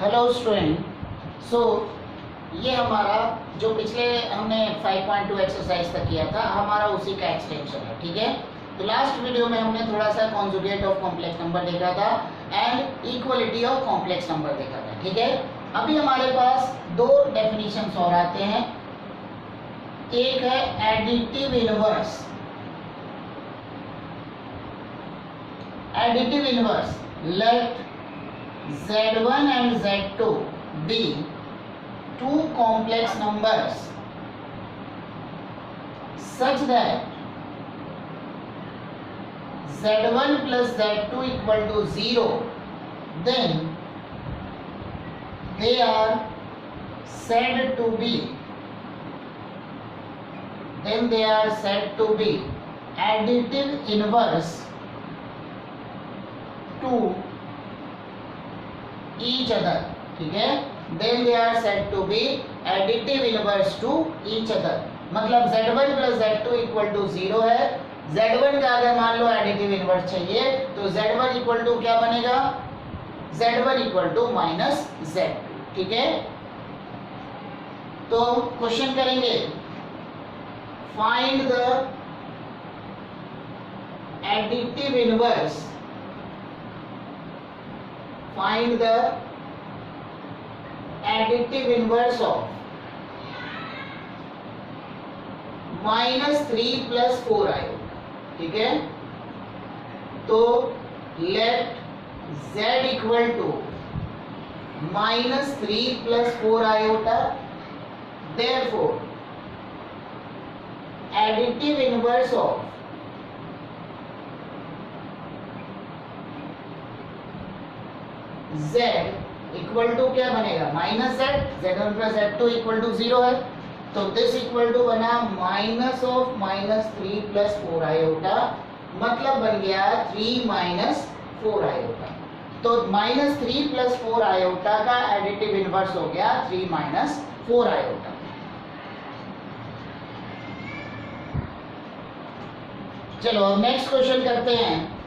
Hello student. सो ये हमारा जो पिछले हमने 5.2 एक्सरसाइज तक किया था हमारा उसी का एक्सटेंशन है। ठीक है, तो लास्ट वीडियो में हमने थोड़ा सा कॉन्जुगेट ऑफ कॉम्प्लेक्स नंबर देखा था and equality of complex number देखा था। ठीक है, अभी हमारे पास दो डेफिनेशंस और आते हैं। एक है additive inverse. Additive inverse, let Z1 and Z2 be two complex numbers such that Z1 plus Z2 equal to 0, then they are said to be additive inverse to each other. ठीक है, then they are said to be additive inverse to each other। मतलब Z1 plus Z2 equal to 0 है। Z1 का अगर मान लो additive inverse चाहिए तो Z1 equal to क्या बनेगा? Z1 equal to minus Z2। ठीक है, तो क्वेश्चन करेंगे, find the additive inverse, find the additive inverse of -3 plus 4 iota। ठीक है, तो let z equal to -3 plus 4 iota, therefore additive inverse of z equal to क्या बनेगा? Minus z। Z1 plus Z2 equal to 0 है, तो this equal to बना minus of -3 plus 4 iota, मतलब बन गया 3 माइनस 4 आयोटा। तो -3 प्लस 4 आयोटा का एडिटिव इनवर्स हो गया 3 माइनस 4 आयोटा। चलो नेक्स्ट क्वेश्चन करते हैं,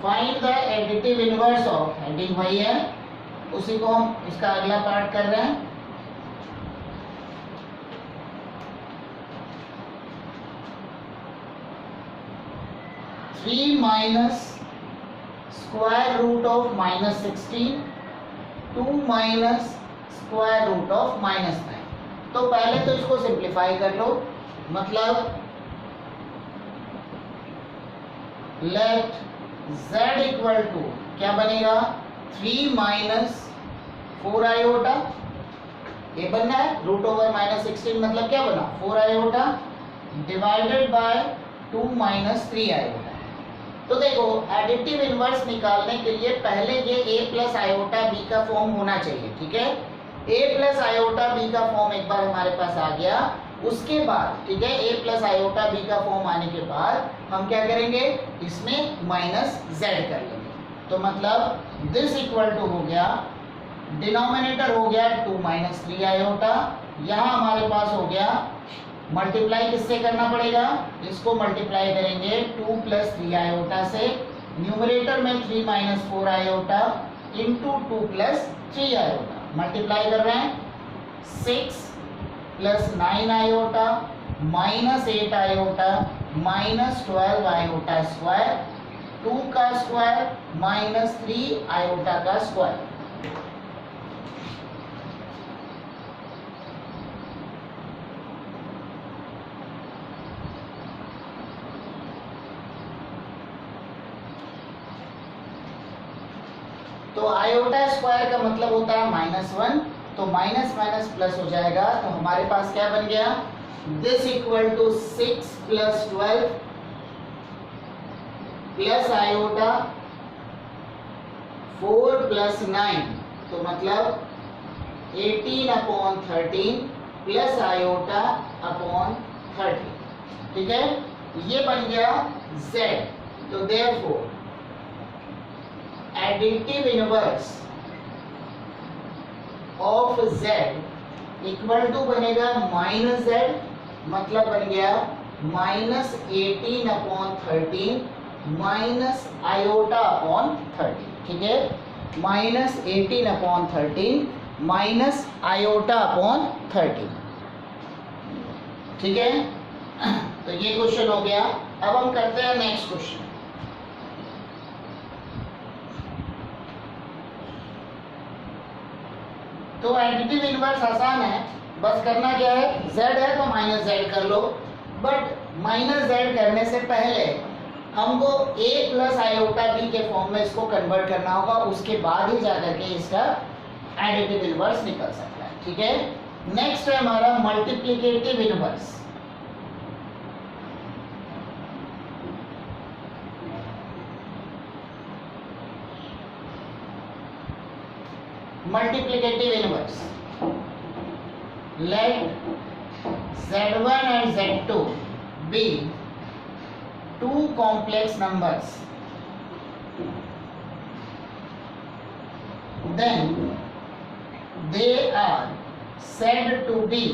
find the additive inverse of, heading वही है, उसी को हम इसका अगला पार्ट कर रहे हैं। Three minus square root of -16, 2 minus square root of -9। तो पहले तो इसको सिंप्लीफाई कर लो, मतलब लेट z इक्वल टू क्या बनेगा? 3 माइनस 4 आयोटा, ये बनना है रूट ओवर -16, मतलब क्या बना? 4 iota divided by 2 minus 3 iota. तो देखो एडिटिव इनवर्स निकालने के लिए पहले ये a प्लस आयोटा b का फॉर्म होना चाहिए। ठीक है, a प्लस आयोटा b का फॉर्म एक बार हमारे पास आ गया, उसके बाद ठीक है a प्लस आयोटा b का फॉर्म आने के बाद हम क्या करेंगे? इसमें माइनस z कर लेंगे। तो मतलब दिस इक्वल टू हो गया, डिनोमिनेटर हो गया 2 माइनस 3 आयोटा, यहाँ हमारे पास हो गया मल्टीप्लाई किससे करना पड़ेगा? इसको मल्टीप्लाई करेंगे 2 प्लस 3 आयोटा से, न्यूमरेटर में 3 minus 4 iota into 2 plus 3 iota, multiply कर रहे हैं 6 plus 9 iota minus 8 iota minus 12 iota square, 2 का स्क्वायर माइनस 3 आयोटा का स्क्वायर। तो आयोटा स्क्वायर का मतलब होता है -1, तो माइनस माइनस प्लस हो जाएगा, तो हमारे पास क्या बन गया? This equal to 6 plus 12 plus iota 4 plus 9, तो मतलब 18/13 प्लस आयोटा अपॉन 30। ठीक है, ये बन गया z। तो therefore additive inverse of z equal to बनेगा -z, मतलब बन गया -18/13 माइनस आयोटा अपॉन 30। ठीक है, -18/13 माइनस आयोटा अपॉन 13। ठीक है, तो ये क्वेश्चन हो गया। अब हम करते हैं नेक्स्ट क्वेश्चन। तो एडिटिव इनवर्स आसान है, बस करना क्या है, z है तो माइनस z कर लो, बट माइनस z करने से पहले हमको a प्लस आयोटा b के फॉर्म में इसको कन्वर्ट करना होगा, उसके बाद ही जाकर के इसका एडिटिव इनवर्स निकल सकता है। ठीक है, नेक्स्ट है हमारा multiplicative inverse. Multiplicative inverse. Let z1 and z2 be two complex numbers. Then they are said to be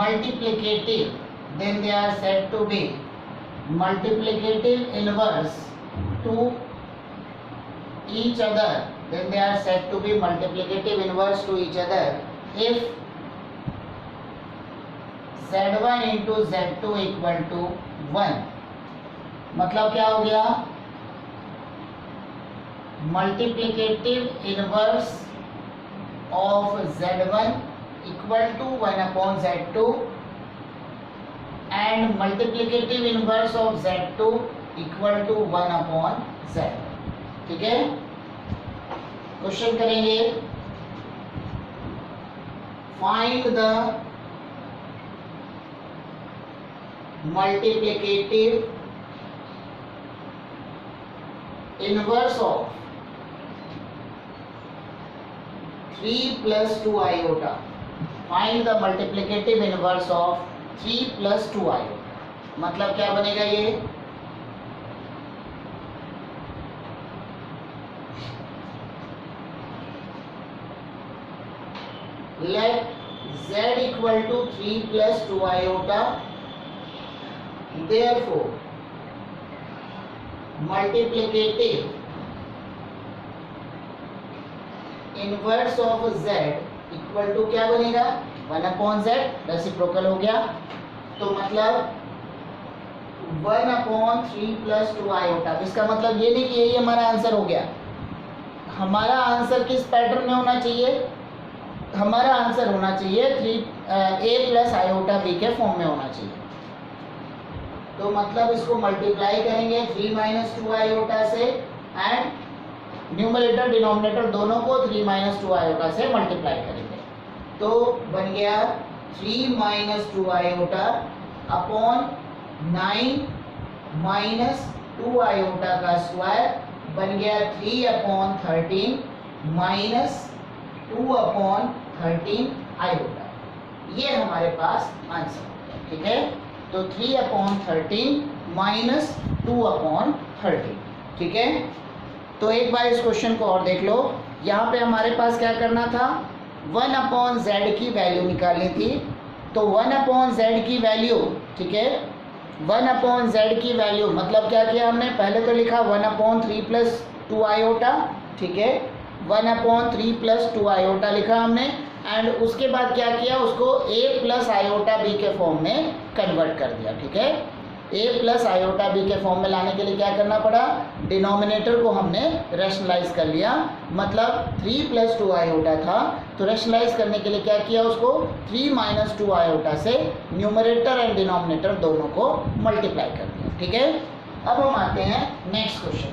multiplicative. Then they are said to be multiplicative inverse to each other. Then they are said to be multiplicative inverse to each other if z1 into z2 equal to 1। मतलब क्या हो गया, multiplicative inverse of z1 equal to 1/z2 and multiplicative inverse of z2 equal to 1/z। ठीक है, question करेंगे, find the multiplicative inverse of 3 + 2 iota. Find the multiplicative inverse of 3 + 2 iota. मतलब क्या बनेगा ये, let z equal to 3 + 2 iota, therefore multiplicative inverse of z equal to क्या बनेगा, 1/z, reciprocal हो गया, तो मतलब 1/3 + 2 iota। इसका मतलब ये नहीं कि यही हमारा आंसर हो गया। हमारा आंसर किस पैटर्न में होना चाहिए, हमारा आंसर होना चाहिए a + आयोटा b के फॉर्म में होना चाहिए। तो मतलब इसको मल्टीप्लाई करेंगे 3 - 2 आयोटा से एंड न्यूमरेटर डिनोमिनेटर दोनों को 3 - 2 आयोटा से मल्टीप्लाई करेंगे, तो बन गया 3 - 2 आयोटा अपॉन 9 - 2 आयोटा का स्क्वायर बन गया 3/13 - 2/13 आयोटा। ये हमारे पास आंसर है। ठीक है, तो 3/13 - 2/13। ठीक है, तो एक बार इस क्वेश्चन को और देख लो। यहाँ पे हमारे पास क्या करना था, 1/z की वैल्यू निकालनी थी। तो 1/z की वैल्यू, ठीक है, 1/z की वैल्यू मतलब क्या किया हमने, पहले तो लिखा 1/3 + 2 आयोटा। ठीक है, 1/3 + 2 आयोटा लिखा हमने, एंड उसके बाद क्या किया, उसको a + आयोटा b के फॉर्म में कन्वर्ट कर दिया। ठीक है, a + आयोटा b के फॉर्म में लाने के लिए क्या करना पड़ा, डिनोमिनेटर को हमने रैशनलाइज कर लिया। मतलब 3 + 2 आयोटा था, तो रैशनलाइज करने के लिए क्या किया, उसको 3 - 2 आयोटा से न्यूमरेटर एंड डिनोमिनेटर दोनों को मल्टीप्लाई कर दिया। ठीक है, अब हम आते हैं next question.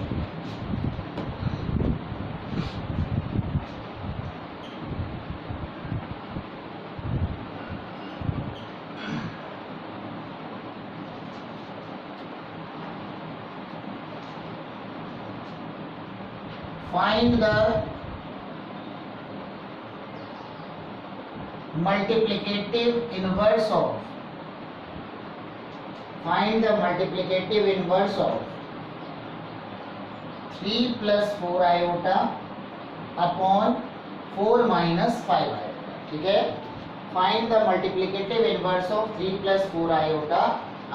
Find the multiplicative inverse of 3 + 4 iota upon 4 - 5 iota। ठीक है, find the multiplicative inverse of 3 + 4 iota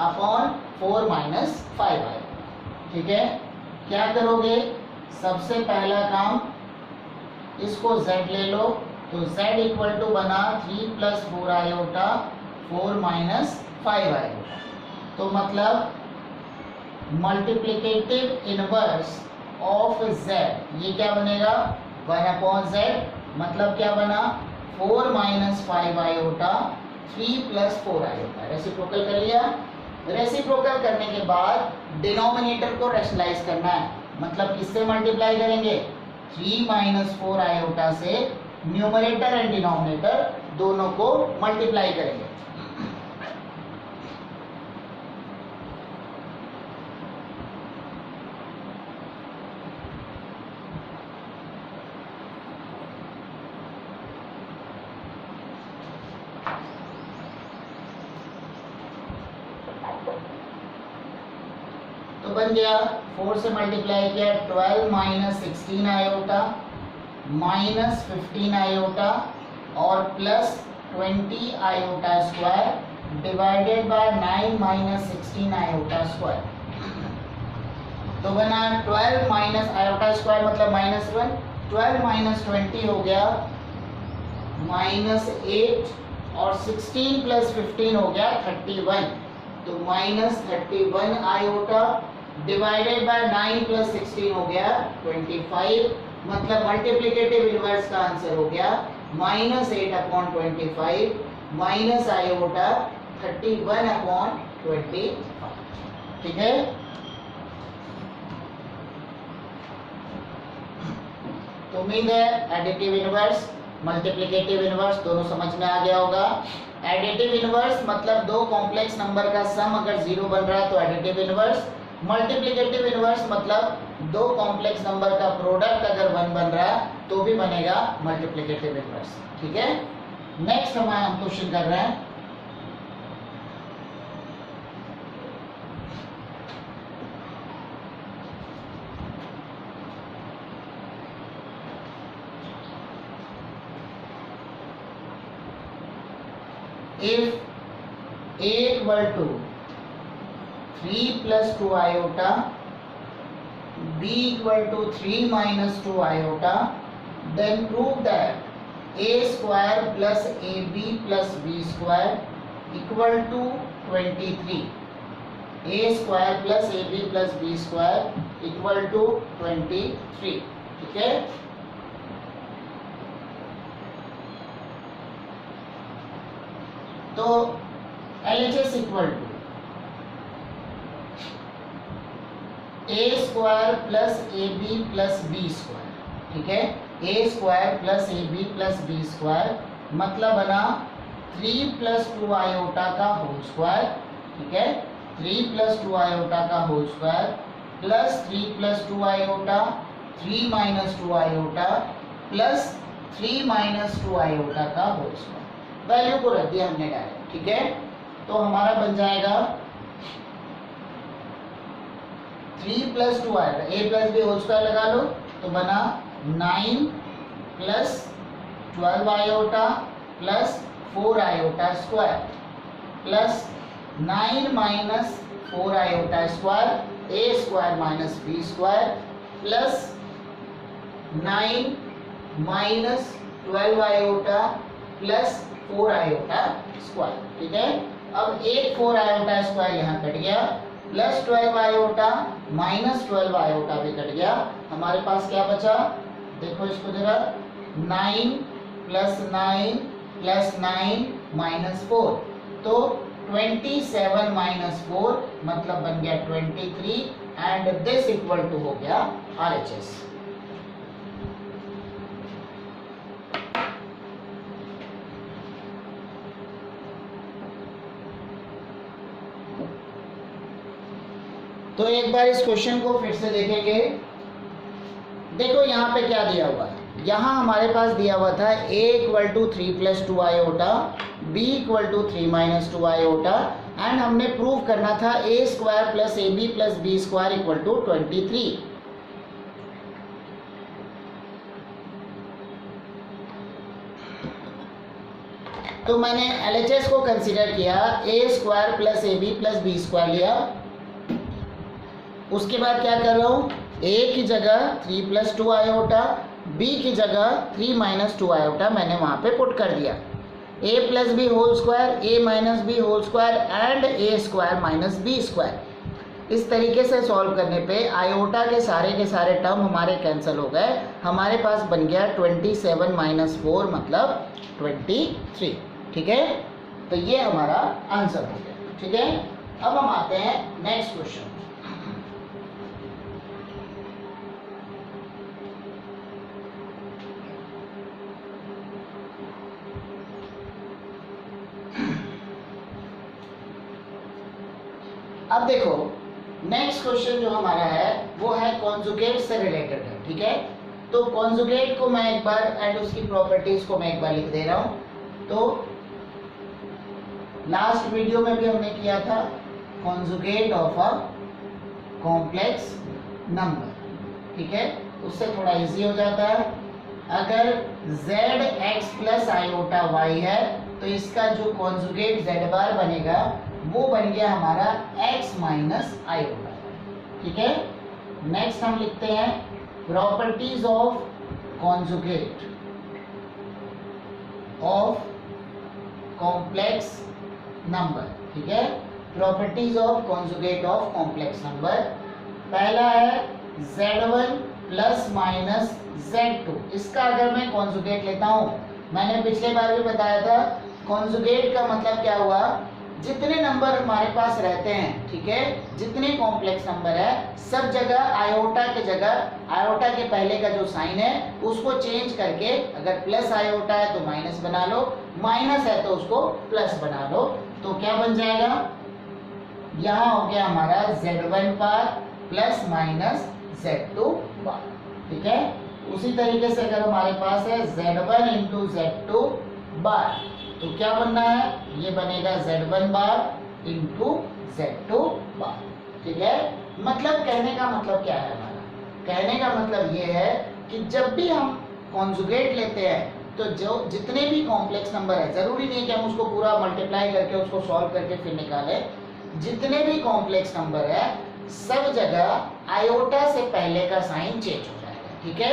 upon 4 - 5 iota। ठीक है, क्या करोगे, सबसे पहला काम इसको z ले लो, तो z इक्वल टू बना 3 प्लस 4 आयोटा 4 माइनस 5 आयोटा। तो मतलब मल्टीप्लिकेटिव इनवर्स ऑफ z, ये क्या बनेगा 1/z, मतलब क्या बना 4 minus 5 iota 3 plus 4 iota. Reciprocal कर लिया। रेसिप्रोकल करने के बाद डिनोमिनेटर को रैशनलाइज करना है, मतलब किससे मल्टीप्लाई करेंगे 3 माइनस 4 आयोटा से न्यूमरेटर एंड डिनोमिनेटर दोनों को मल्टीप्लाई करेंगे। तो बन गया 4 से मल्टीप्लाई किया 12 माइनस 16 आयोटा माइनस 15 आयोटा और plus 20 iota square divided by 9 minus 16 iota square. तो बना 12 माइनस आयोटा स्क्वायर मतलब माइनस 1, 12 माइनस 20 हो गया माइनस 8 और 16 प्लस 15 हो गया 31, तो minus 31 iota divided by 9 plus 16 हो गया 25, मतलब मल्टीप्लिकेटिव इनवर्स का आंसर हो गया माइनस 8/25 माइनस आयोटा 31/25। ठीक है। तो उम्मीद है एडिटिव इनवर्स मल्टीप्लिकेटिव इनवर्स दोनों समझ में आ गया होगा। एडिटिव इनवर्स मतलब दो कॉम्प्लेक्स नंबर का सम अगर 0 बन रहा है तो एडिटिव इनवर्स। मल्टीप्लिकेटिव इनवर्स मतलब दो कॉम्प्लेक्स नंबर का प्रोडक्ट अगर 1 बन रहा है तो भी बनेगा मल्टीप्लिकेटिव इनवर्स। ठीक है। नेक्स्ट हम क्वेश्चन कर रहे हैं। If a equal to 3 plus 2 iota, b equal to 3 minus 2 iota, then prove that a square plus ab plus b square equal to 23. a square plus ab plus b square equal to 23. ठीक है। तो LHS equal to a square plus A B plus B square. ठीक है। A square plus A B plus B square मतलब बना 3 plus 2 iota का whole square. ठीक है। 3 प्लस 2 आयोटा का whole square plus 3 plus 2 iota 3 minus 2 iota plus 3 minus 2 iota का whole square. Value को रख दिया हमने डायरेक्ट। ठीक है। तो हमारा बन जाएगा 3 प्लस 2 आएगा, a plus B whole square लगा लो तो बना 9 plus 12 iota plus 4 iota square plus 9 minus 4 iota square A square minus B square plus 9 minus 12 iota plus 4 iota square. ठीक है। अब एक 4 आयोटा स्क्वायर यहाँ कट गया प्लस 12 आयोटा माइनस 12 आयोटा भी कट गया। हमारे पास क्या बचा देखो इसको जरा 9 प्लस 9 प्लस 9 माइनस 4, तो 27 माइनस 4 मतलब बन गया 23 एंड दिस इक्वल टू हो गया RHS। तो एक बार इस क्वेश्चन को फिर से देखेंगे। देखो यहाँ पे क्या दिया हुआ है, यहाँ हमारे पास दिया हुआ था a equal to 3 plus 2 iota, b equal to 3 minus 2 iota and हमने प्रूव करना था a square plus A B plus B square equal to 23। तो मैंने LHS को कंसीडर किया, a square plus A B plus B square लिया। उसके बाद क्या कर रहा हूँ ए की जगह 3 + 2 आयोटा, बी की जगह 3 - 2 आयोटा मैंने वहाँ पे पुट कर दिया। a + b whole square, a - b whole square and a² - b²। इस तरीके से सॉल्व करने पे आयोटा के सारे टर्म हमारे कैंसिल हो गए। हमारे पास बन गया 27 - 4 मतलब 23। ठीक है, तो ये हमारा आंसर हो गया। ठीक है, अब हम आते हैं नेक्स्ट क्वेश्चन। अब देखो नेक्स्ट क्वेश्चन जो हमारा है वो है कॉन्जुगेट से रिलेटेड है। ठीक है, तो कॉन्जुगेट को मैं एक बार एंड उसकी प्रॉपर्टीज को मैं एक बार लिख दे रहा हूं। तो लास्ट वीडियो में भी हमने किया था conjugate of a complex number. ठीक है, उससे थोड़ा इजी हो जाता है। अगर zx + आयोटा y है तो इसका जो कॉन्जुगेट z बार बनेगा वो बन गया हमारा x - आयोटा। ठीक है, नेक्स्ट हम लिखते हैं properties of conjugate of complex number. ठीक है, properties of conjugate of complex number. पहला है z1 ± z2। इसका अगर मैं कॉन्जुगेट लेता हूं, मैंने पिछले बार भी बताया था कॉन्जुगेट का मतलब क्या हुआ, जितने नंबर हमारे पास रहते हैं, ठीक है, जितने कॉम्प्लेक्स नंबर है सब जगह आयोटा के जगह आयोटा के पहले का जो साइन है उसको चेंज करके, अगर प्लस आयोटा है तो माइनस बना लो, माइनस है तो उसको प्लस बना लो, तो क्या बन जाएगा, यहाँ हो गया हमारा z1 बार ± z2 बार। ठीक है, उसी तरीके से अगर हमारे पास है z1 × z2 बार तो क्या बनना है, ये बनेगा z1 बार × z2 बार। ठीक है, मतलब कहने का मतलब क्या है हमारा, कहने का मतलब ये है कि जब भी हम कॉन्जुगेट लेते हैं तो जो जितने भी कॉम्प्लेक्स नंबर है, जरूरी नहीं कि हम उसको पूरा मल्टीप्लाई करके उसको सॉल्व करके फिर निकालें, जितने भी कॉम्प्लेक्स नंबर है सब जगह आयोटा से पहले का साइन चेंज हो जाएगा। ठीक है,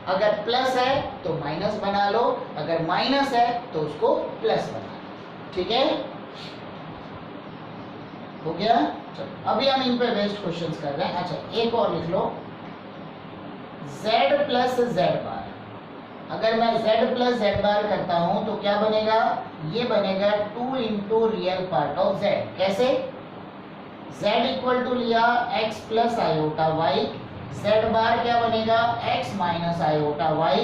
अगर प्लस है तो माइनस बना लो, अगर माइनस है तो उसको प्लस बना लो। ठीक है, हो गया। चलो अभी हम इन पे बेस्ड क्वेश्चंस कर रहे हैं। अच्छा, एक और लिख लो, z + z बार। अगर मैं z + z बार करता हूं तो क्या बनेगा, ये बनेगा 2 × रियल पार्ट ऑफ z। कैसे, z = लिया x + आयोटा y, z बार क्या बनेगा x - iota y,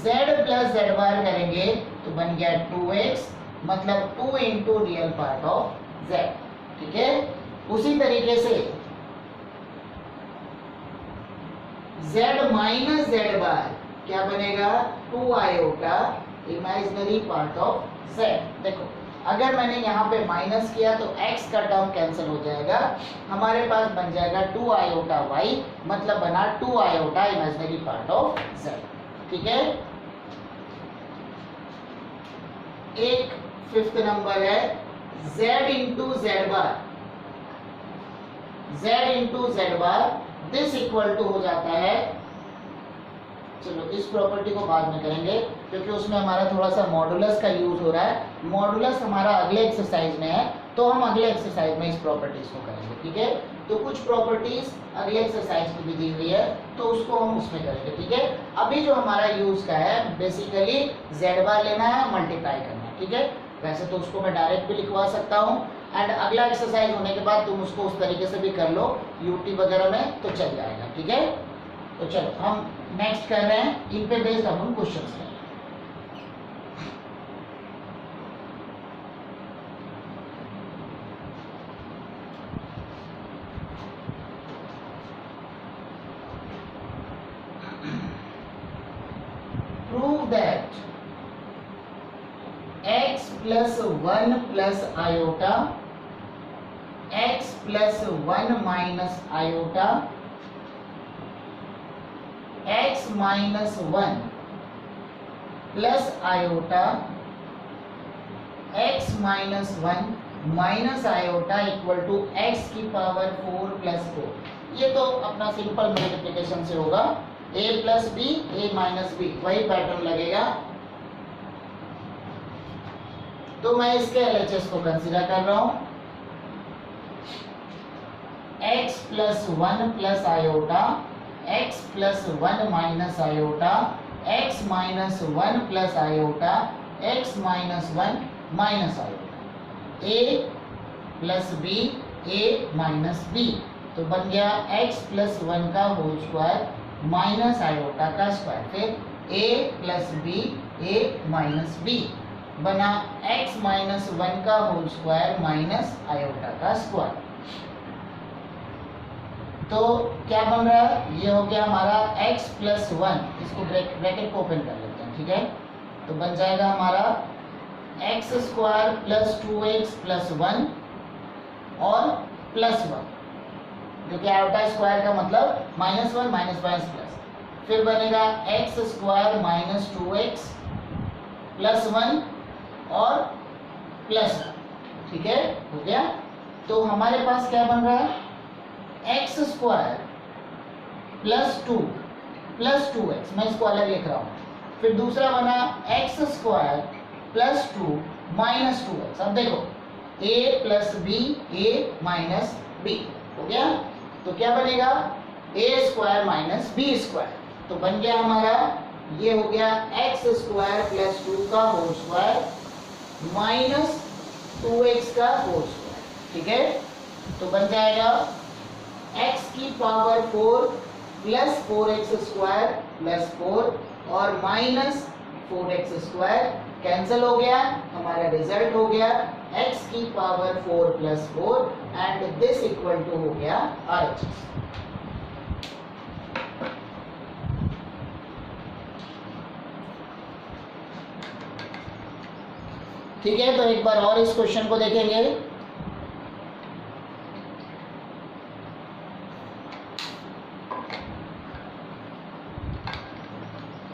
z + z बार करेंगे तो बन गया 2x मतलब 2 × रियल पार्ट ऑफ z। ठीक है, उसी तरीके से z - z बार क्या बनेगा, 2 iota imaginary part of z। देखो अगर मैंने यहाँ पे माइनस किया तो x का टर्म कैंसिल हो जाएगा, हमारे पास बन जाएगा 2 आयोटा y मतलब बना 2 iota imaginary part of z। ठीक है, एक फिफ्थ नंबर है z × z bar, z × z bar this equal to हो जाता है, चलो इस प्रॉपर्टी को बाद में करेंगे क्योंकि उसमें हमारा थोड़ा सा मॉडुलस का यूज हो रहा है। मॉडुलस हमारा अगले एक्सरसाइज में है तो हम अगले एक्सरसाइज में इस प्रॉपर्टीज को करेंगे। ठीक है, तो कुछ प्रॉपर्टीज अगले एक्सरसाइज की भी दी हुई है तो उसको हम उसमें करेंगे। ठीक है, अभी जो हमारा यूज का है बेसिकली z बार लेना है, मल्टीप्लाई करना है। ठीक है, वैसे तो उसको मैं डायरेक्ट भी लिखवा सकता हूँ एंड अगला एक्सरसाइज होने के बाद तुम उसको उस तरीके से भी कर लो यूटी वगैरह में तो चल जाएगा। ठीक है, तो चलो हम नेक्स्ट कर रहे हैं, इन पे बेस्ड हम क्वेश्चंस करें। Prove that x + 1 + iota, x + 1 - iota, x - 1 plus iota, x - 1 minus iota equal to x⁴ + 4। ये तो अपना सिंपल मल्टीप्लिकेशन से होगा, a plus b a minus b, वही पैटर्न लगेगा। तो मैं इसके LHS को कंसीडर कर रहा हूं, x plus 1 plus iota, x plus 1 minus iota, x minus 1 plus iota, x minus 1 minus iota, a plus b a minus b, तो बन गया x प्लस 1 का होल स्क्वायर माइनस आयोटा का स्क्वायर, फिर a plus b a minus b बना x minus 1 का whole square minus iota का square. तो क्या बन रहा है, ये हो गया हमारा x प्लस 1, इसको ब्रैकेट को ओपन कर लेते हैं, ठीक है। तो बन जाएगा हमारा x square plus 2x plus 1 और प्लस 1, जो कि आयोटा स्क्वायर का मतलब माइनस 1 माइनस प्लस, फिर बनेगा x square minus 2x plus 1 और प्लस 1, ठीक है, हो गया। तो हमारे पास क्या बन रहा है, x square plus 2 plus 2x, मैं इसको अलग लिख रहा हूँ, फिर दूसरा बना x square plus 2 minus 2x। अब देखो a plus b a minus b हो गया, तो क्या बनेगा a square minus B square, तो बन गया हमारा, ये हो गया एक्स स्क्वायर प्लस 2 का होल स्क्वायर माइनस 2x का होल स्क्वायर, ठीक है। तो बन जाएगा x की power 4 plus 4x square plus 4 और माइनस 4x स्क्वायर, कैंसिल हो गया, हमारा रिजल्ट हो गया x की power 4 plus 4 and this equal to हो गया RHS। ठीक है, तो एक बार और इस क्वेश्चन को देखेंगे।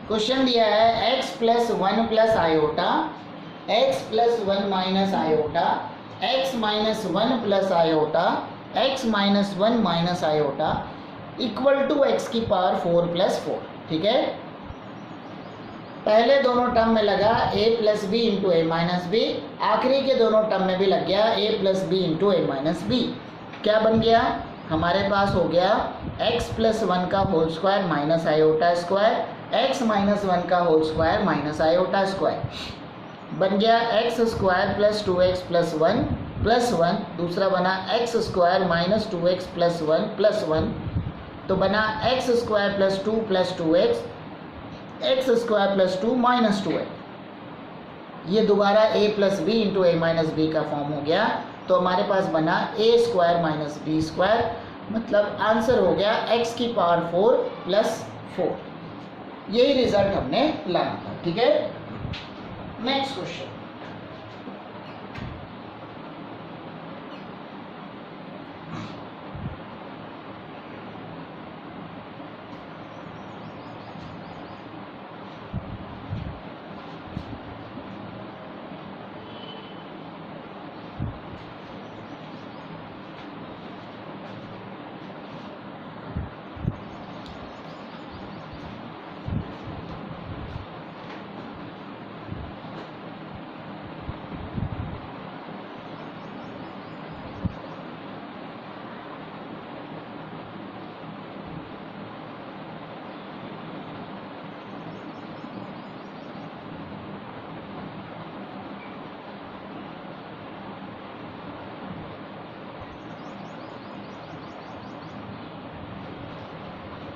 क्वेश्चन दिया है x plus 1 plus iota, x plus 1 minus iota, x minus 1 plus iota, x minus 1 minus iota equal to x की पावर 4 प्लस 4, ठीक है। पहले दोनों टर्म में लगा a plus b into a minus b, आखिरी के दोनों टर्म में भी लग गया a plus b into a minus b. क्या बन गया, हमारे पास हो गया x प्लस 1 का whole square minus iota square, x minus 1 का whole square minus iota square, बन गया x square plus 2x plus 1 plus 1, दूसरा बना x square minus 2x plus 1 plus 1, तो बना x square plus 2 plus 2x, x square plus 2 minus 2x, ये दोबारा a plus b into a minus b का form हो गया, तो हमारे पास बना a square minus B square, मतलब आंसर हो गया x की पावर 4 प्लस 4। यही रिजल्ट हमने लाना था, ठीक है। नेक्स्ट क्वेश्चन,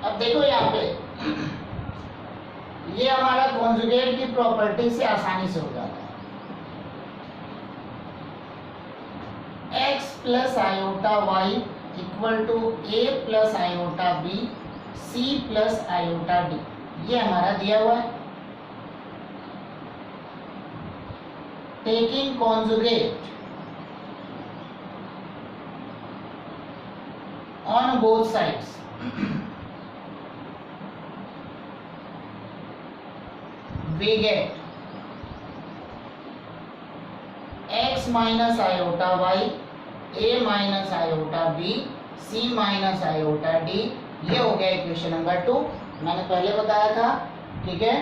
अब देखो यहाँ पे ये हमारा कॉन्जुगेट की प्रॉपर्टी से आसानी से हो जाता है। x plus iota y equal to a plus iota b c plus iota d, ये हमारा दिया हुआ है। Taking conjugate on both sides, we get x minus iota y, a minus iota b, c minus iota d. ये हो गया equation number 2। मैंने पहले बताया था, ठीक है,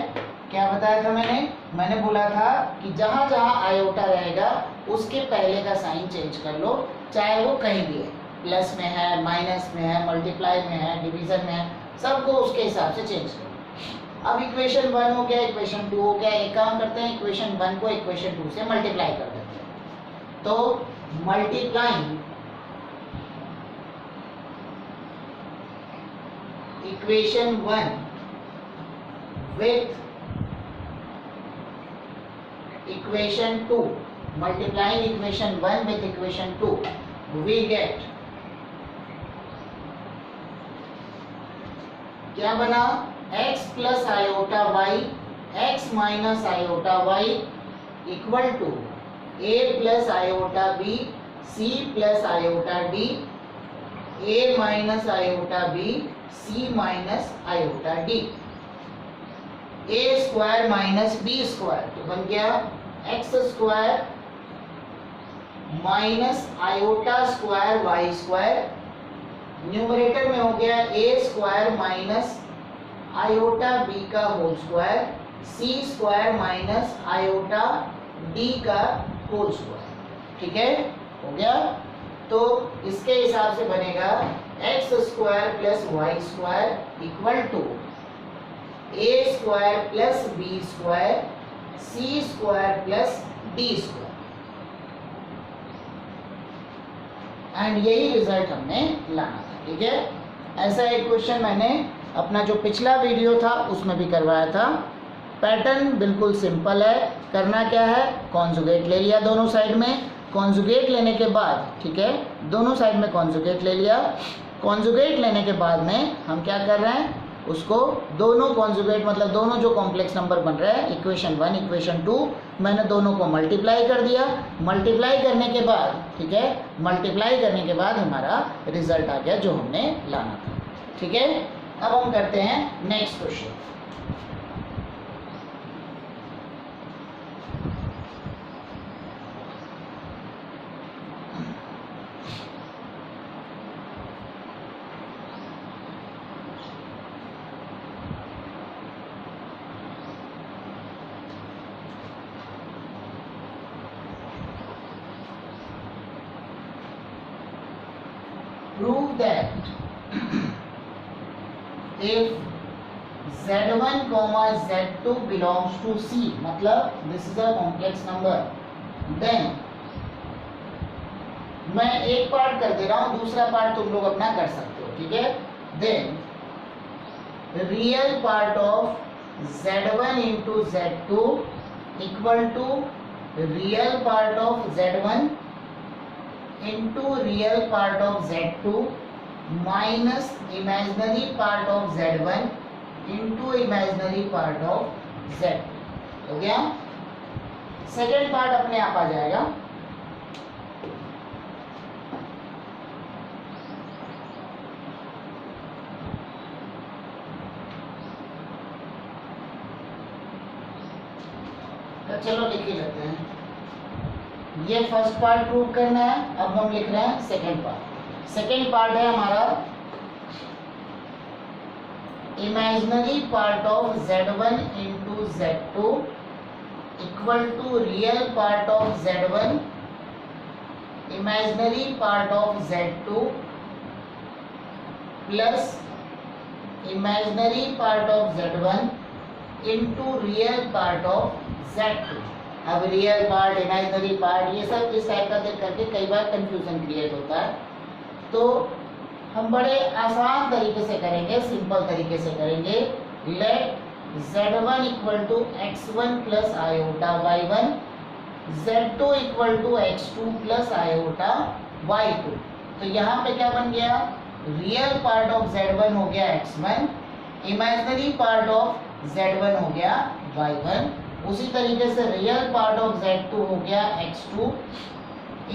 क्या बताया था मैंने बोला था कि जहां जहां आयोटा रहेगा उसके पहले का साइन चेंज कर लो, चाहे वो कहीं भी है, प्लस में है, माइनस में है, मल्टीप्लाई में है, डिवीजन में है, सबको उसके हिसाब से चेंज करो। अब इक्वेशन 1 हो गया, इक्वेशन 2 हो गया। एक काम करते हैं, इक्वेशन 1 को इक्वेशन 2 से मल्टीप्लाई कर देते हैं। तो multiplying equation 1 with equation 2, multiplying equation 1 with equation 2, we get क्या बना, x plus iota y x minus iota y equal to a plus iota b c plus iota d a minus iota b c minus iota d। a square minus B square तो बन गया x square minus iota square y square. Numerator में हो गया a square minus iota b का whole square c square minus iota d का whole square. ठीक है, हो गया। तो इसके हिसाब से बनेगा x square plus y square equal to a square plus B square c square plus d square. And यही रिजल्ट हमने लाना था। ठीक है, ऐसा एक क्वेश्चन मैंने अपना जो पिछला वीडियो था उसमें भी करवाया था। पैटर्न बिल्कुल सिंपल है। करना क्या है, कॉन्जुगेट ले लिया दोनों साइड में। कॉन्जुगेट लेने के बाद, ठीक है, दोनों साइड में कॉन्जुगेट ले लिया। कॉन्जुगेट लेने के बाद में हम क्या कर रहे हैं, उसको दोनों कॉन्जुगेट मतलब दोनों जो कॉम्प्लेक्स नंबर बन रहे हैं इक्वेशन 1 इक्वेशन 2 मैंने दोनों को मल्टीप्लाई कर दिया। मल्टीप्लाई करने के बाद, ठीक है, मल्टीप्लाई करने के बाद हमारा रिजल्ट आ गया जो हमने लाना था। ठीक है, अब हम करते हैं next question. Prove that if z1 comma z2 belongs to C, मतलब this is a complex number, then मैं एक पार्ट कर दे रहा हूँ, दूसरा पार्ट तुम लोग अपना कर सकते हो। ठीक है, then real part of z1 into z2 equal to real part of z1 into real part of z2 minus imaginary part of z1 into imaginary part of z2। हो गया, सेकेंड पार्ट अपने आप आ जाएगा। तो चलो लिख ही लेते हैं। ये फर्स्ट पार्ट प्रूव करना है, अब हम लिख रहे हैं सेकेंड पार्ट। सेकेंड पार्ट है हमारा imaginary part of z1 into z2 equal to real part of z1 imaginary part of z2 plus imaginary part of z1 into real part of z2। अब रियल पार्ट, इमेजिनरी पार्ट, ये सब इस type का देख करके कई बार confusion create होता है। तो हम बड़े आसान तरीके से करेंगे, सिंपल तरीके से करेंगे। Let z1 equal to x1 plus iota y1, z2 equal to x2 plus iota y2। तो यहाँ पे क्या बन गया, रियल पार्ट ऑफ z1 हो गया x1, imaginary part of z1 हो गया y1। उसी तरीके से रियल पार्ट ऑफ z2 हो गया x2,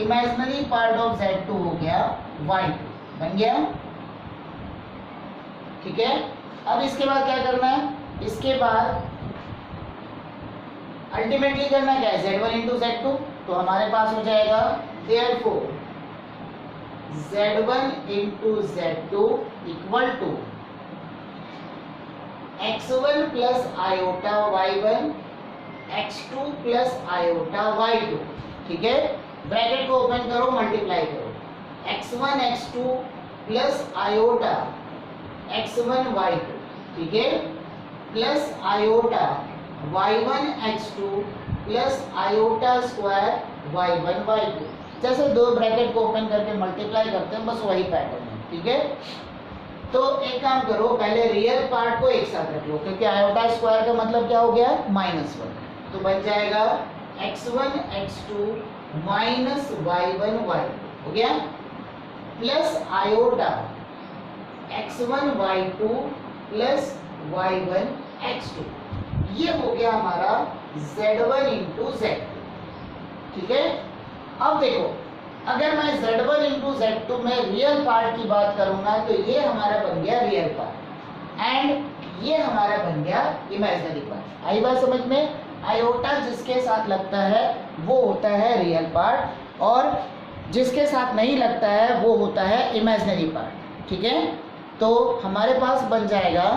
imaginary part of z2 हो गया y2। बन गया। ठीक है, अब इसके बाद क्या करना है, इसके बाद अल्टीमेटली करना क्या है, z1 इंटू z2। तो हमारे पास हो जाएगा therefore Z1 into Z2 equal to x1 plus iota y1 x2 plus iota y2। ठीक है, ब्रैकेट को ओपन करो, मल्टीप्लाई करो, x1 x2 plus iota x1 y2, ठीक है, plus iota y1 x2 plus iota square y1 y2। जैसे दो bracket को ओपन करके मल्टीप्लाई करते हैं, बस वही पैटर्न है। ठीक है, तो एक काम करो, पहले रियल पार्ट को एक साथ रख लो, क्योंकि आयोटा स्क्वायर का मतलब क्या हो गया, -1। तो बन जाएगा x1 x2 minus y1 y2 हो गया, plus iota x1 y2 plus y1 x2। ये हो गया हमारा Z1 इंटू Z2। ठीक है, अब देखो, अगर मैं Z1 इंटू Z2 में रियल पार्ट की बात करूंगा तो ये हमारा बन गया रियल पार्ट एंड ये हमारा बन गया इमेजिनरी पार्ट। आई बात समझ में? आयोटा जिसके साथ लगता है वो होता है रियल पार्ट और जिसके साथ नहीं लगता है वो होता है इमेजिनरी पार्ट। ठीक है, तो हमारे पास बन जाएगा,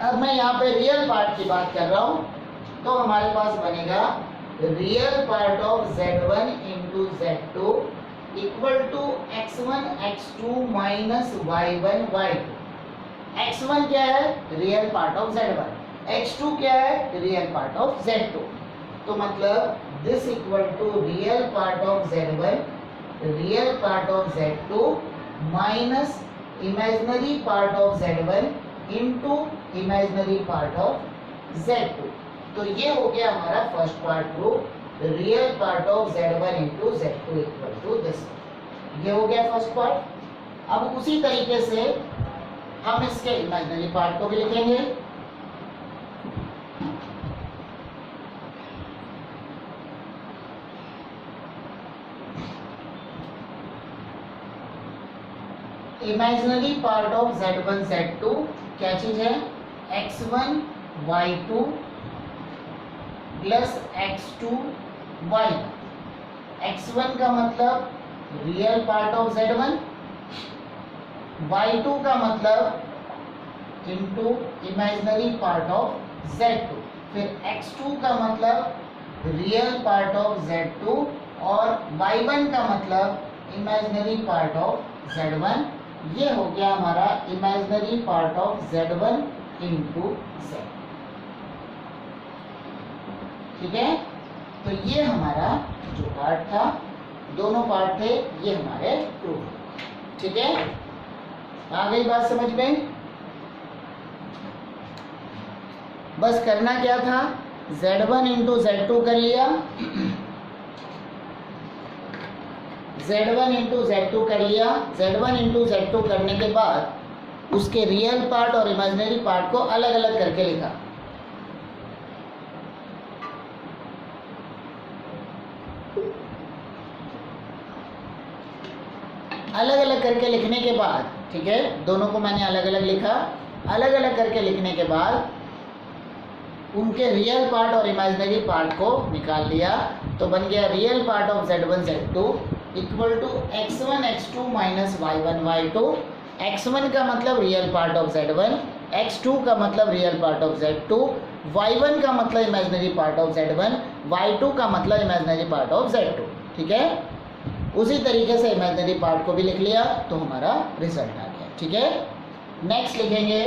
अब मैं यहाँ पे रियल पार्ट की बात कर रहा हूँ, तो हमारे पास बनेगा real part of Z1 into Z2 equal to x1 x2 minus y1 y2। x1 क्या है, real part of Z1, x2 क्या है, रियल पार्ट ऑफ Z2। तो मतलब this equal to real part of Z1 real part of Z2 minus imaginary part of Z1 into imaginary part of Z2। तो ये हो गया हमारा first part proof, real part of Z1 into Z2 equal to this. ये हो गया first part. अब उसी तरीके से हम इसके इमेजिनरी पार्ट को भी लिखेंगे। Imaginary part of Z1 Z2 क्या चीज है, x1 y2 plus x2 y। x1 का मतलब real part of Z1, y2 का मतलब into imaginary part of Z2, फिर x2 का मतलब रियल पार्ट ऑफ Z2 और y1 का मतलब इमेजिनरी पार्ट ऑफ Z1। ये हो गया हमारा imaginary part of Z1 into Z। ठीक है, तो ये हमारा जो पार्ट था, दोनों पार्ट थे, ये हमारे प्रूफ। ठीक है, आ गई बात समझ में? बस करना क्या था, Z1 इंटू Z2 कर लिया, Z1 इंटू Z2 कर लिया। Z1 इंटू Z2 करने के बाद उसके रियल पार्ट और इमेजिनरी पार्ट को अलग अलग करके लिखा। अलग अलग करके लिखने के बाद, ठीक है, दोनों को मैंने अलग अलग लिखा। अलग अलग करके लिखने के बाद उनके रियल पार्ट और इमेजिनरी पार्ट को निकाल लिया, तो बन गया real part of Z1 Z2 equal to x1 x2 minus y1 y2। x1 का मतलब real part of Z1, x2 का मतलब real part of Z2, y1 का मतलब imaginary part of Z1, y2 का मतलब इमेजिनरी पार्ट ऑफ Z2। ठीक है, उसी तरीके से इमेजिनरी पार्ट को भी लिख लिया, तो हमारा रिजल्ट आ गया। ठीक है, नेक्स्ट लिखेंगे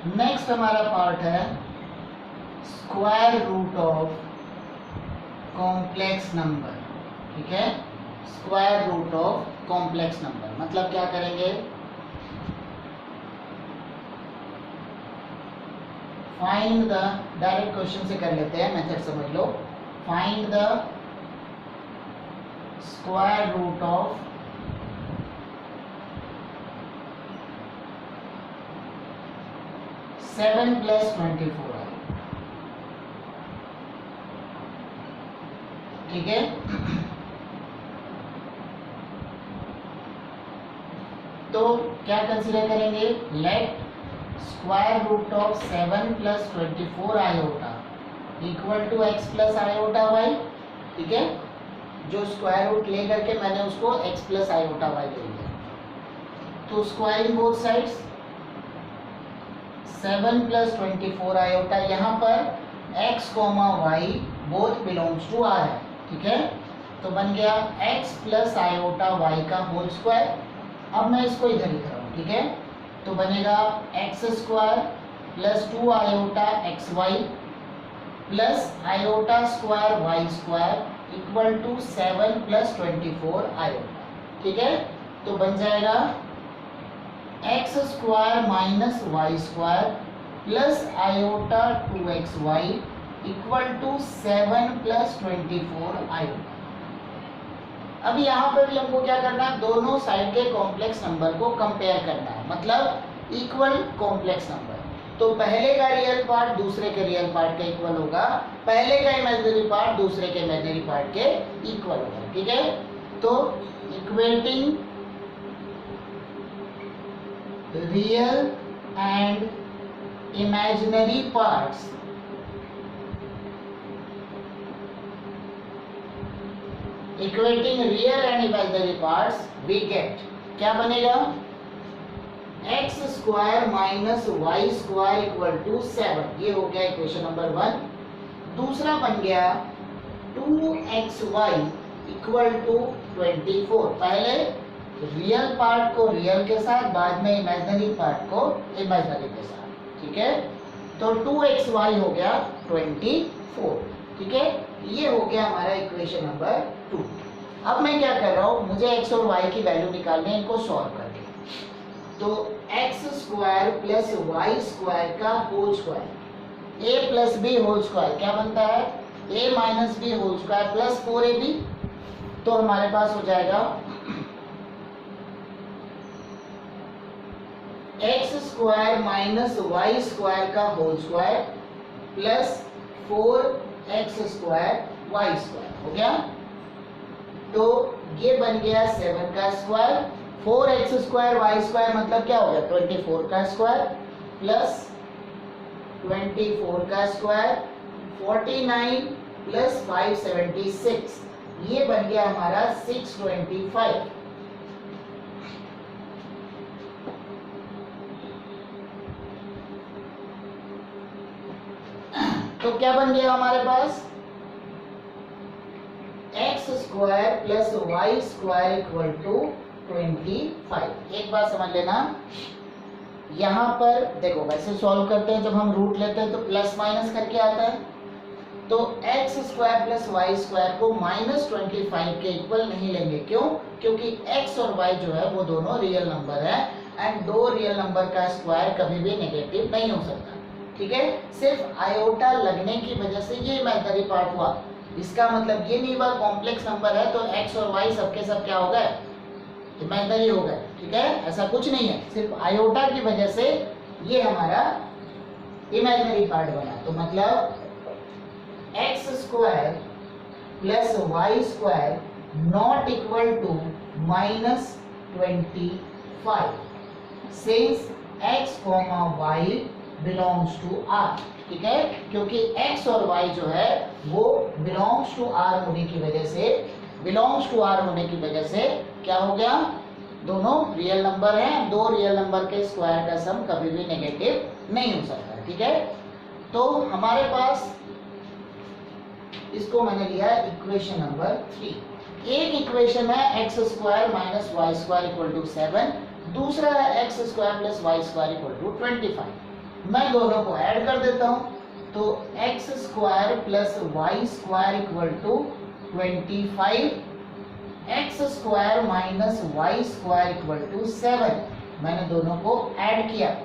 नेक्स्ट हमारा पार्ट है square root of complex number. ठीक है, square root of complex number मतलब क्या करेंगे, फाइंड द, डायरेक्ट क्वेश्चन से कर लेते हैं, मेथड समझ लो। Find the square root of seven plus 24 है। ठीक है, तो क्या कंसीडर करेंगे, let square root of 7 plus 24 iota equal to x plus iota y. ठीक है, जो स्क्वायर रूट ले करके मैंने उसको x प्लस आयोटा वाई ले लिया, तो squaring both sides 7 plus 24 iota, यहाँ पर x comma y both belongs to r है। ठीक है, तो बन गया x प्लस आयोटा वाई का होल स्क्वायर। अब मैं इसको इधर लिख रहा हूँ। ठीक है, तो बनेगा x square plus 2 iota x y plus iota square y square equal to 7 plus 24 iota. ठीक है, तो बन जाएगा x square minus y square plus iota 2xy equal to 7 plus 24 iota. अब यहाँ पर भी हमको क्या करना है, दोनों साइड के कॉम्प्लेक्स नंबर को कंपेयर करना है, मतलब इक्वल कॉम्प्लेक्स नंबर। तो पहले का रियल पार्ट दूसरे के रियल पार्ट के इक्वल होगा, पहले का इमेजिनरी पार्ट दूसरे के इमेजिनरी पार्ट के इक्वल होगा। ठीक है, तो equating real and imaginary parts equating real and imaginary parts we get, क्या बनेगा, x square minus y square equal to 7। ये हो गया इक्वेशन नंबर 1। दूसरा बन गया 2xy इक्वल टू 24। पहले रियल पार्ट को रियल के साथ, बाद में इमेजिनरी पार्ट को इमेजिनरी के साथ। ठीक है, तो 2xy हो गया 24। ठीक है, ये हो गया हमारा इक्वेशन नंबर 2। अब मैं क्या कर रहा हूँ, मुझे x और y की वैल्यू निकालनी है, इनको सॉल्व करके। तो x square plus y square का whole square a plus B whole square क्या बनता है, a minus b whole square plus 4ab। तो हमारे पास हो जाएगा x square minus y square का whole square plus 4x square y square हो गया। तो ये बन गया 7 का square, 4x square y square मतलब क्या हो गया 24 का स्क्वायर प्लस 24 का स्क्वायर 49 प्लस 576, ये बन गया हमारा 625। तो क्या बन गया हमारे पास, x square plus y square equal to 25। एक बात समझ लेना, यहाँ पर देखो वैसे सॉल्व करते हैं, जब हम रूट लेते हैं तो प्लस माइनस करके आता है। तो x square plus y square को -25 के इक्वल नहीं लेंगे, क्यों, क्योंकि एक्स और वाई जो है वो दोनों रियल नंबर है, एंड दो रियल नंबर का स्क्वायर कभी भी नेगेटिव नहीं हो सकता। ठीक है, सिर्फ आयोटा लगने की वजह से ये इमेजिनरी पार्ट हुआ, इसका मतलब ये नहीं हुआ कॉम्प्लेक्स नंबर है तो एक्स और वाई सबके सब क्या हो गए, इमेजिनरी हो गए। ठीक है, ऐसा कुछ नहीं है, सिर्फ आयोटा की वजह से ये हमारा इमेजिनरी पार्ट बना। तो मतलब x square plus y square not equal to -25 since x comma y belongs to R. ठीक है, क्योंकि x और y जो है वो बिलोंग्स टू r होने की वजह से, बिलोंग्स टू r होने की वजह से क्या हो गया, दोनों रियल नंबर हैं, दो रियल नंबर के स्क्वायर का सम कभी भी नेगेटिव नहीं हो सकता। ठीक है, तो हमारे पास इसको मैंने लिया है इक्वेशन नंबर 3। एक इक्वेशन है x square minus y square equal to 7, दूसरा है x square plus y square equal to 25। मैं दोनों को ऐड कर देता हूं, तो x square plus y square equal to 25, x square minus y square equal to 7। मैंने दोनों को ऐड किया।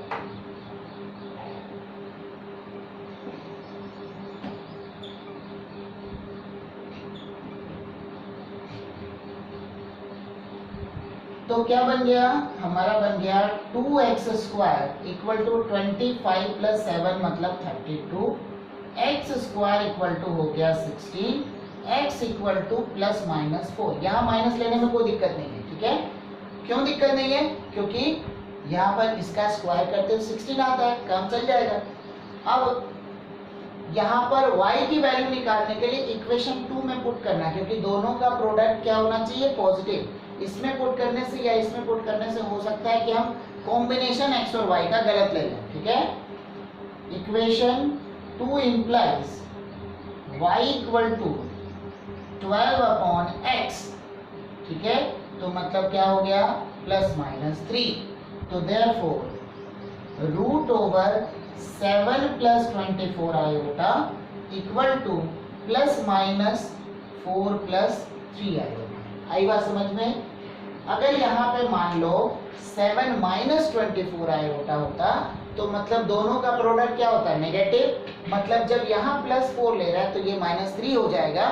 तो क्या बन गया हमारा, बन गया 2x square equal to 25 plus 7 मतलब 32, एक्स स्क्वायर इक्वल टू हो गया 16, x equal to plus minus 4। यहाँ माइनस लेने में कोई दिक्कत नहीं है, ठीक है। क्यों दिक्कत नहीं है? क्योंकि यहाँ पर इसका स्क्वायर करते हुए 16 आता है, काम चल जाएगा। अब यहाँ पर y की वैल्यू निकालने के लिए इक्वेशन 2 में पुट करना है, क्योंकि दोनों का प्रोडक्ट क्या होना चाहिए, पॉजिटिव। इसमें पुट करने से या इसमें पुट करने से हो सकता है कि हम कॉम्बिनेशन x और y का गलत ले लें, ठीक है। Equation 2 implies y equal to 12 upon x, ठीक है। तो मतलब क्या हो गया, प्लस माइनस 3। तो therefore root over 7 plus 24 iota equal to plus minus 4 plus 3 iota. आई बात समझ में? अगर यहाँ पे मान लो 7 माइनस 24 आयोटा होता तो मतलब दोनों का प्रोडक्ट क्या होता है, नेगेटिव। मतलब जब यहाँ प्लस 4 ले रहा है तो ये माइनस 3 हो जाएगा,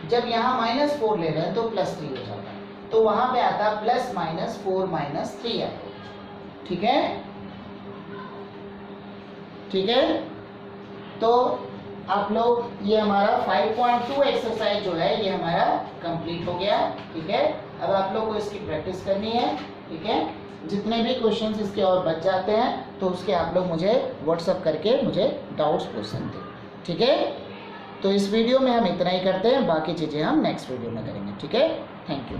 जब यहाँ माइनस 4 ले रहे हैं तो प्लस 3 हो जाता है। तो वहां पे आता प्लस माइनस 4 माइनस 3 आएगा, ठीक है। ठीक है, तो आप लोग, ये हमारा 5.2 एक्सरसाइज जो है ये हमारा कंप्लीट हो गया, ठीक है। अब आप लोग को इसकी प्रैक्टिस करनी है, ठीक है। जितने भी क्वेश्चंस इसके और बच जाते हैं तो उसके आप लोग मुझे व्हाट्सअप करके मुझे डाउट्स पूछ सकते हैं, ठीक है। तो इस वीडियो में हम इतना ही करते हैं, बाकी चीज़ें हम नेक्स्ट वीडियो में करेंगे, ठीक है। Thank you.